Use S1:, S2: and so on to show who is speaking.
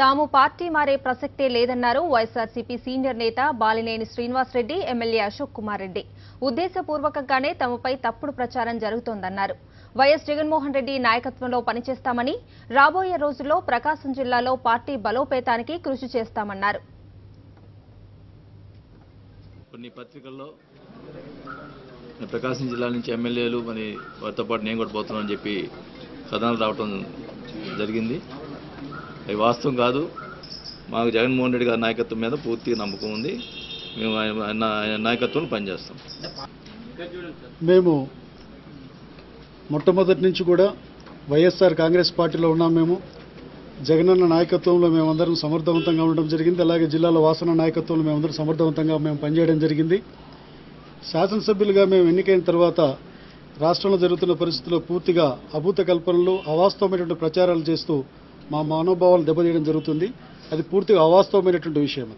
S1: తాము పార్టీ మారే ప్రసక్తే లేదన్నారు వైఎస్ఆర్సీపీ సీనియర్ నేత బాలినేని శ్రీనివాసరెడ్డి, ఎమ్మెల్యే అశోక్ కుమార్ రెడ్డి. ఉద్దేశపూర్వకంగానే తమపై తప్పుడు ప్రచారం జరుగుతోందన్నారు. వైఎస్ జగన్మోహన్ రెడ్డి నాయకత్వంలో పనిచేస్తామని, రాబోయే రోజుల్లో ప్రకాశం జిల్లాలో పార్టీ బలోపేతానికి కృషి చేస్తామన్నారు.
S2: కొన్ని పత్రికల్లో ప్రకాశం జిల్లా నుంచి ఎమ్మెల్యేలు మరి వారితో పాటు నేను కూడా పోతున్నానని చెప్పి కథనాలు రావడం జరిగింది. అవి వాస్తవం కాదు. మాకు జగన్మోహన్ రెడ్డి గారి నాయకత్వం మీద పూర్తిగా నమ్మకం ఉంది. మేము ఆయన నాయకత్వంలో పనిచేస్తాం.
S3: మేము మొట్టమొదటి నుంచి కూడా వైఎస్ఆర్ కాంగ్రెస్ పార్టీలో ఉన్నాం. మేము జగనన్న నాయకత్వంలో మేమందరం సమర్థవంతంగా ఉండడం జరిగింది. అలాగే జిల్లాలో వాసన నాయకత్వంలో మేమందరం సమర్థవంతంగా పనిచేయడం జరిగింది. శాసనసభ్యులుగా మేము ఎన్నికైన తర్వాత రాష్ట్రంలో జరుగుతున్న పరిస్థితుల్లో పూర్తిగా అభూత కల్పనలు, అవాస్తవమైనటువంటి ప్రచారాలు చేస్తూ మా మనోభావాలు దెబ్బతీయడం జరుగుతుంది. అది పూర్తిగా అవాస్తవమైనటువంటి విషయం.